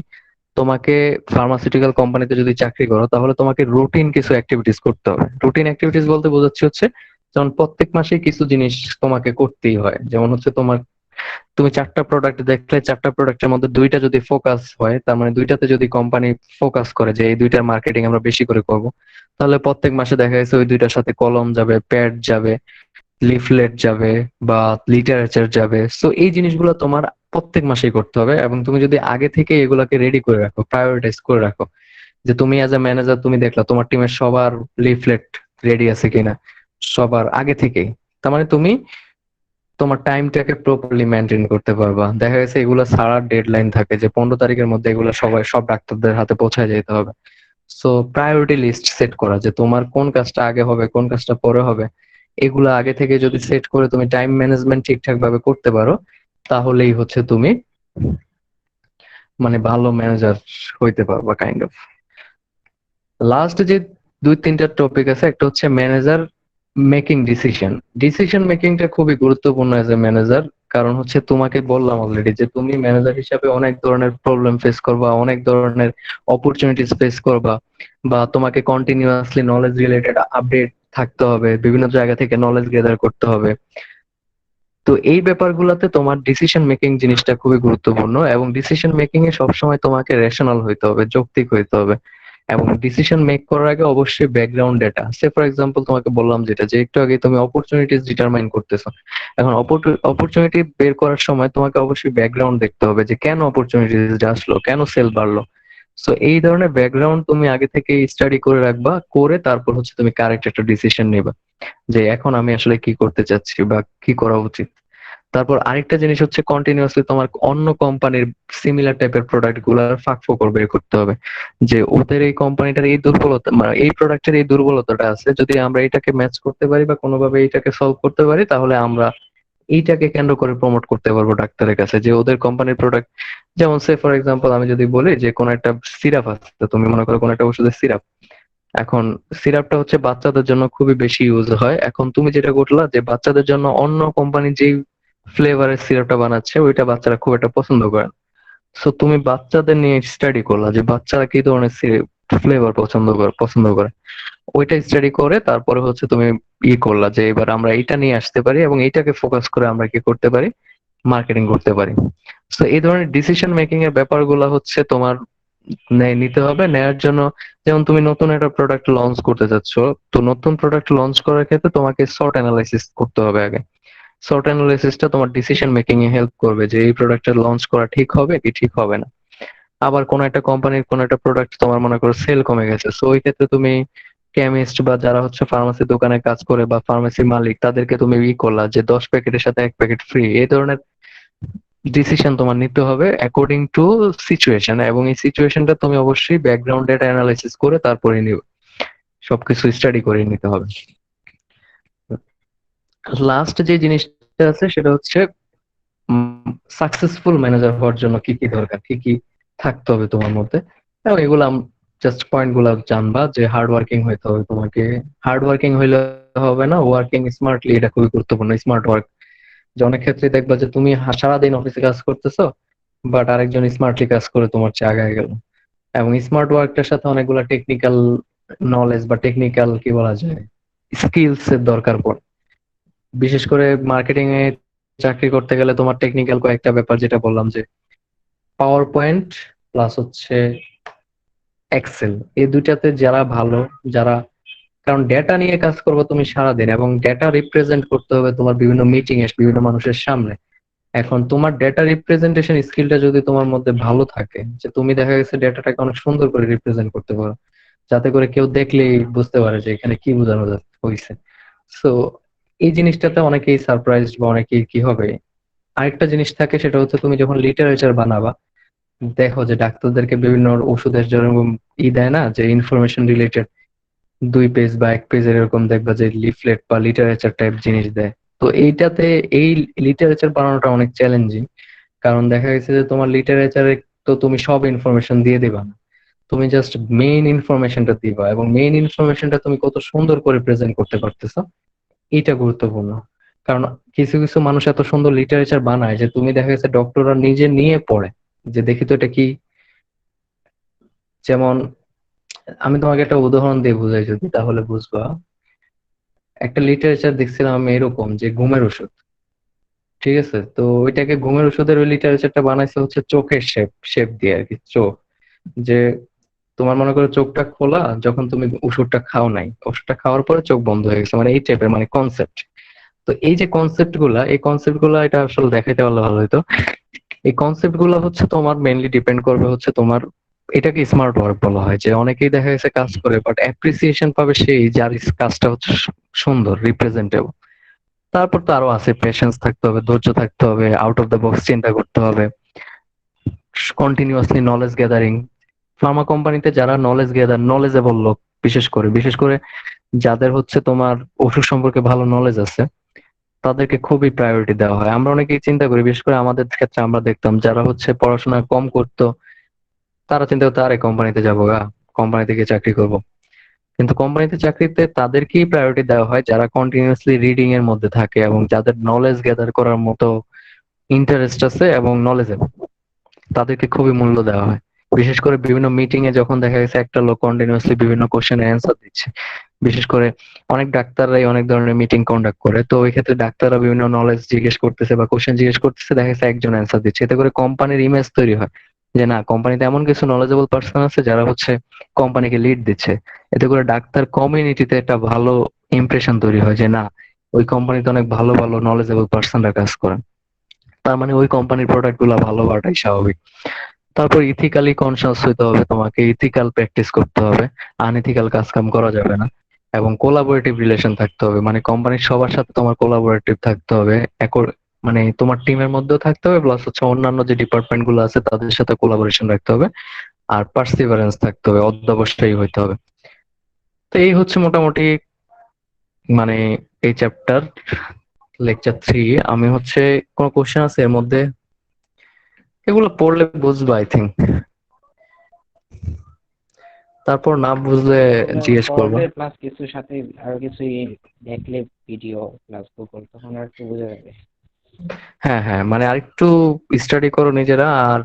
তোমাকে ফার্মাসিউটিক্যাল কোম্পানিতে যদি চাকরি করো তাহলে তোমাকে রুটিন কিছু অ্যাক্টিভিটিস করতে হবে। রুটিন অ্যাক্টিভিটিস বলতে বোঝাচ্ছি হচ্ছে যেমন প্রত্যেক মাসে কিছু জিনিস তোমাকে করতেই হয়। যেমন হচ্ছে তুমি 4টা প্রোডাক্ট দেখলে 4টা প্রোডাক্টের মধ্যে 2টা যদি ফোকাস হয়, তার মানে 2টাতে যদি কোম্পানি ফোকাস করে যে এই 2টার মার্কেটিং আমরা বেশি করে করব, তাহলে প্রত্যেক মাসে দেখা গেছে ওই 2টার সাথে কলম যাবে, প্যাড যাবে, লিফলেট যাবে বা লিটারেচার যাবে। সো এই জিনিসগুলো তোমার প্রত্যেক মাসেই করতে হবে এবং তুমি যদি আগে থেকে এগুলাকে রেডি করে রাখো, প্রায়োরিটাইজ করে রাখো, যে তুমি অ্যাজ এ ম্যানেজার তুমি দেখলা তোমার টিমের সবার লিফলেট রেডি আছে কিনা সবার আগে থেকেই, তার মানে তুমি তোমার টাইমটাকে প্রপারলি মেনটেন করতে পারবা। দেখা গেছে এগুলো সারা ডেডলাইন থাকে যে 15 তারিখের মধ্যে এগুলো সব ডাক্তারদের হাতে পৌঁছায় যেতে হবে। সো প্রায়োরিটি লিস্ট সেট করা যে তোমার কোন কাজটা আগে হবে, কোন কাজটা পরে হবে, এগুলো আগে থেকে যদি সেট করে তুমি টাইম ম্যানেজমেন্ট ঠিকঠাক ভাবে করতে পারো, তাহলেই হচ্ছে তুমি মানে ভালো ম্যানেজার হইতে পারবা কাইন্ড অফ। লাস্ট যে 2-3টা টপিক আছে, একটা হচ্ছে ম্যানেজার মেকিং ডিসিশন। ডিসিশন মেকিংটা খুবই গুরুত্বপূর্ণ এজ এ ম্যানেজার, কারণ হচ্ছে তোমাকে বললাম অলরেডি যে তুমি ম্যানেজার হিসাবে অনেক ধরনের প্রবলেম ফেস করবা, অনেক ধরনের অপরচুনিটিস ফেস করবা, বা তোমাকে কন্টিনিউয়াসলি নলেজ রিলেটেড আপডেট থাকতে হবে, বিভিন্ন জায়গা থেকে নলেজ গেদার করতে হবে। তো এই ব্যাপারগুলোতে তোমার ডিসিশন মেকিং জিনিসটা খুবই গুরুত্বপূর্ণ এবং ডিসিশন মেকিং এ সবসময় তোমাকে রেশনাল হইতে হবে, যৌক্তিক হইতে হবে। এবং ডিসিশন মেক করার আগে অবশ্যই background data, say for example তোমাকে বললাম যেটা যে একটু আগে তুমি অপরচুনিটিস ডিটারমাইন করতেছো। এখন অপরচুনিটি বের করার সময় তোমাকে অবশ্যই ব্যাকগ্রাউন্ড দেখতে হবে যে কেন অপরচুনিটিস আসলো, কেন সেল বাড়লো। সো এই ধরনের ব্যাকগ্রাউন্ড তুমি আগে থেকে স্টাডি করে রাখবা, করে তারপর হচ্ছে তুমি কারেক্ট একটা ডিসিশন নিবা যে এখন আমি আসলে কি করতে চাচ্ছি বা কি করা উচিত। তারপর আরেকটা জিনিস হচ্ছে কন্টিনিউয়াসলি তোমার অন্য কোম্পানির সিমিলার টাইপের প্রোডাক্ট গুলার ফাঁকফোকর বের করতে হবে, যে ওদের এই কোম্পানিটার এই দুর্বলতা, মানে এই প্রোডাক্টের এই দুর্বলতাটা আছে, যদি আমরা এটাকে ম্যাচ করতে পারি বা কোনোভাবে এটাকে সলভ করতে পারি তাহলে আমরা এইটাকে কেন্দ্র করে প্রমোট করতে পারবো ডাক্তারের কাছে যে ওদের কোম্পানির প্রোডাক্ট। যেমন সে ফর এক্সাম্পল আমি যদি বলি যে কোন একটা সিরাপ আছে, তো তুমি মনে করো কোন একটা ওষুধের সিরাপ, এখন সিরাপটা হচ্ছে বাচ্চাদের জন্য খুবই বেশি ইউজ হয়। এখন তুমি যেটা করলা যে বাচ্চাদের জন্য অন্য কোম্পানি যেই ফ্লেভারের সিরাপটা বানাচ্ছে ওইটা বাচ্চারা খুব একটা পছন্দ করে না। সো তুমি বাচ্চাদের নিয়ে স্টাডি করলা যে বাচ্চারা কি ধরনের ফ্লেভার পছন্দ করে, ওইটা স্টাডি করে তারপরে হচ্ছে তুমি করলা যে এবার আমরা এইটা নিয়ে আসতে পারি এবং এইটাকে ফোকাস করে আমরা কি করতে পারি, মার্কেটিং করতে পারি। তো এই ধরনের ডিসিশন মেকিং এর ব্যাপারগুলো হচ্ছে তোমার নিতে হবে। নেয়ার জন্য যেমন তুমি নতুন একটা প্রোডাক্ট লঞ্চ করতে চাচ্ছ, তো নতুন প্রোডাক্ট লঞ্চ করার ক্ষেত্রে তোমাকে শর্ট অ্যানালাইসিস করতে হবে আগে। শর্ট অ্যানালাইসিসটা তোমার ডিসিশন মেকিং এ হেল্প করবে যে এই প্রোডাক্টটা লঞ্চ করা ঠিক হবে কি ঠিক হবে না। আবার কোন একটা কোম্পানির কোন একটা প্রোডাক্ট তোমার মনে করো সেল কমে গেছে, সো ওই ক্ষেত্রে তুমি কেমিস্ট বা যারা হচ্ছে ফার্মাসি দোকানে কাজ করে বা ফার্মেসি মালিক তাদেরকে তুমি করলা যে 10 প্যাকেটের সাথে 1 প্যাকেট ফ্রি। এই ধরনের ডিসিশন তোমার নিতে হবে অ্যাকর্ডিং টু সিচুয়েশন, এবং এই সিচুয়েশনটা তুমি অবশ্যই ব্যাকগ্রাউন্ড ডেটা অ্যানালাইসিস করে তারপরে নিবে, সবকিছু স্টাডি করে নিতে হবে। লাস্ট যে জিনিসটা আছে সেটা হচ্ছে সাকসেসফুল ম্যানেজার হওয়ার জন্য কি কি দরকার, কি কি থাকতে হবে তোমার মধ্যে। এবং এগুলো জাস্ট পয়েন্ট গুলা জানবা যে হার্ড ওয়ার্কিং হইতে হবে তোমাকে। হার্ড ওয়ার্কিং হইলে হবে না, ওয়ার্কিং স্মার্টলি এটা খুবই গুরুত্বপূর্ণ। স্মার্ট ওয়ার্ক, যে অনেক ক্ষেত্রে দেখবা যে তুমি সারাদিন অফিসে কাজ করতেছো বাট আরেকজন স্মার্টলি কাজ করে তোমার চেয়ে আগায় গেল। এবং স্মার্ট ওয়ার্কটার সাথে অনেকগুলা টেকনিক্যাল নলেজ বা টেকনিক্যাল কি বলা যায় স্কিলস এর দরকার পড়ে। বিশেষ করে মার্কেটিং এ চাকরি করতে গেলে তোমার টেকনিক্যাল কয়েকটা ব্যাপার, যেটা বললাম যে পাওয়ার পয়েন্ট প্লাস হচ্ছে এক্সেল, এই দুইটাতে যারা ভালো, যারা, কারণ ডেটা নিয়ে কাজ করবে তুমি সারাদিন এবং ডেটা রিপ্রেজেন্ট করতে হবে তোমার বিভিন্ন মিটিং এ বিভিন্ন মানুষের সামনে। এখন তোমার ডেটা রিপ্রেজেন্টেশন স্কিলটা যদি তোমার মধ্যে ভালো থাকে, যে তুমি দেখা গেছে ডেটাটাকে অনেক সুন্দর করে রিপ্রেজেন্ট করতে পারো, যাতে করে কেউ দেখলেই বুঝতে পারে যে এখানে কি বোঝানো হয়েছে। সো এই জিনিসটাতে অনেকেই সারপ্রাইজ বা অনেকেই কি হবে। আরেকটা জিনিস থাকে, সেটা হচ্ছে তুমি যখন লিটারেচার বানাবা, দেখো যে ডাক্তারদেরকে বিভিন্ন ওষুধের যেরকম দেয় না, যে ইনফরমেশন রিলেটেড 2 পেজ বা 1 পেজের এরকম দেখবা যে লিফলেট বা লিটারেচার টাইপ জিনিস দেয়। তো এইটাতে এই লিটারেচার বানানোটা অনেক চ্যালেঞ্জিং, কারণ দেখা গেছে যে তোমার লিটারেচারে তো তুমি সব ইনফরমেশন দিয়ে দিবা না, তুমি জাস্ট মেইন ইনফরমেশনটা দিবা, এবং মেইন ইনফরমেশনটা তুমি কত সুন্দর করে প্রেজেন্ট করতে পারতেছো এটা গুরুত্বপূর্ণ। কারণ কিছু কিছু মানুষ এত সুন্দর লিটারেচার বানায় যে তুমি দেখা গেছে ডক্টররা নিজে নিয়ে পড়ে যে দেখি তো এটা কি। যেমন আমি তোমাকে একটা উদাহরণ দিয়ে বুঝাই যদি, তাহলে বুঝবা। একটা লিটারেচার দেখছিলাম আমি এরকম, যে ঘুমের ওষুধ, ঠিক আছে, তো ওইটাকে ঘুমের ওষুধের ওই লিটারেচারটা বানাইছে হচ্ছে চোখের শেপ শেপ দিয়ে আর কি, চোখ, যে তোমার মনে করো চোখটা খোলা যখন তুমি ওষুধটা খাও নাই, ওষুধটা খাওয়ার পরে চোখ বন্ধ হয়ে গেছে, মানে এই টাইপের মানে কনসেপ্ট। তো এই যে কনসেপ্ট গুলা এটা আসলে দেখাইতে পারলে ভালো হতো। এই কনসেপ্ট গুলা হচ্ছে তোমার মেইনলি ডিপেন্ড করবে হচ্ছে তোমার, এটাকে স্মার্ট ওয়ার্ক বলা হয়, যে অনেকেই দেখা গেছে কাজ করে বাট অ্যাপ্রিসিয়েশন পাবে সেই যার কাজটা হচ্ছে সুন্দর রিপ্রেজেন্টেবল। তারপর তো আরো আছে, পেশেন্স থাকতে হবে, ধৈর্য থাকতে হবে, আউট অফ দ্য বক্স চিন্তা করতে হবে, কন্টিনিউয়াসলি নলেজ গ্যাদারিং। ফার্মা কোম্পানিতে যারা নলেজেবল লোক, বিশেষ করে যাদের হচ্ছে তোমার ওষুধ সম্পর্কে ভালো নলেজ আছে, তাদেরকে খুবই প্রায়োরিটি দেওয়া হয়। আমরা অনেকেই চিন্তা করি, বিশেষ করে আমাদের ক্ষেত্রে আমরা দেখতাম যারা হচ্ছে পড়াশোনা কম করতো, তারা চিন্তা করতো আরে কোম্পানিতে যাবো গা, কোম্পানিতে গিয়ে চাকরি করব। কিন্তু কোম্পানিতে চাকরিতে তাদেরকেই প্রায়োরিটি দেওয়া হয় যারা কন্টিনিউয়াসলি রিডিং এর মধ্যে থাকে এবং যাদের নলেজ গ্যাদার করার মতো ইন্টারেস্ট আছে এবং নলেজেবল, তাদেরকে খুবই মূল্য দেওয়া হয়। বিশেষ করে বিভিন্ন মিটিং এ যখন দেখা গেছে একটা লোক কন্টিনিউয়াসলি বিভিন্ন কোশ্চেনের অ্যান্সার দিচ্ছে, বিশেষ করে অনেক ডাক্তাররাই অনেক ধরনের মিটিং কন্ডাক্ট করে, তো ওই ক্ষেত্রে ডাক্তাররা বিভিন্ন নলেজ জিজ্ঞেস করতেছে বা কোশ্চেন জিজ্ঞেস করতেছে, দেখা গেছে একজন অ্যান্সার দিচ্ছে, এতে করে কোম্পানির ইমেজ তৈরি হয় যে না, কোম্পানিতে এমন কিছু নলেজেবল পার্সন আছে যারা হচ্ছে কোম্পানিকে লিড দিচ্ছে। এতে করে ডাক্তার কমিউনিটিতে একটা ভালো ইমপ্রেশন তৈরি হয় যে না, ওই কোম্পানিতে অনেক ভালো ভালো নলেজেবল পার্সনরা কাজ করেন, তার মানে ওই কোম্পানির প্রোডাক্ট গুলা ভালো হওয়াটাই স্বাভাবিক। তারপর ইথিক্যালি কনসাস হইতে হবে, তোমাকে ইথিক্যাল প্র্যাকটিস করতে হবে, আনইথিক্যাল কাজ কাম করা যাবে না, এবং কোলাবোরেটিভ রিলেশন থাকতে হবে, মানে কোম্পানির সবার সাথে তোমার কোলাবোরেটিভ থাকতে হবে, মানে তোমার টিমের মধ্যেও থাকতে হবে, প্লাস হচ্ছে অন্যান্য যে ডিপার্টমেন্ট গুলো আছে তাদের সাথে কোলাবোরেশন রাখতে হবে, আর পার্সিভারেন্স থাকতে হবে, অধ্যবসায়ী হইতে হবে। তো এই হচ্ছে মোটামুটি মানে এই চ্যাপ্টার, লেকচার 3। আমি হচ্ছে কোনো কোশ্চেন আছে এর মধ্যে? এগুলো পড়লে বুঝবা আই থিঙ্ক, তারপর না বুঝলে জিজ্ঞেস করবো। পড়বে প্লাস কিছু সাথে আরো কিছু দেখলে ভিডিও প্লাস গুগল, তখন আর একটু বোঝা যাবে। হ্যাঁ হ্যাঁ, মানে আরেকটু স্টাডি করো নিজেরা। আর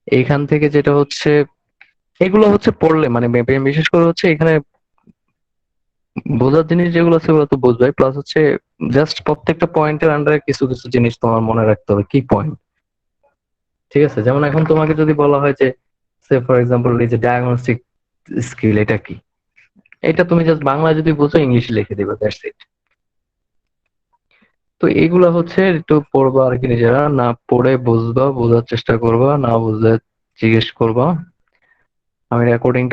এইখান থেকে যেটা হচ্ছে, এগুলো হচ্ছে পড়লে মানে বিশেষ করে হচ্ছে এখানে বোঝার জিনিস যেগুলো আছে সেগুলো তো বুঝবাই, প্লাস হচ্ছে জাস্ট প্রত্যেকটা পয়েন্টের আন্ডারে কিছু কিছু জিনিস তোমার মনে রাখতে হবে, কি পয়েন্ট। ঠিক আছে, যেমন এখন তোমাকে যদি বলা হয় যে সে ফর এক্সাম্পল এই যে ডায়াগনস্টিক স্কিল এটা কি, এটা তুমি জাস্ট বাংলা যদি বুঝো ইংলিশে লিখে দিবে, দ্যাটস ইট। তো এইগুলা হচ্ছে একটু পড়বা আর কি, নিজেরা না পড়ে বুঝবা, বোঝার চেষ্টা করবা, না বুঝলে জিজ্ঞেস করবা। আমি রেকর্ডিংটা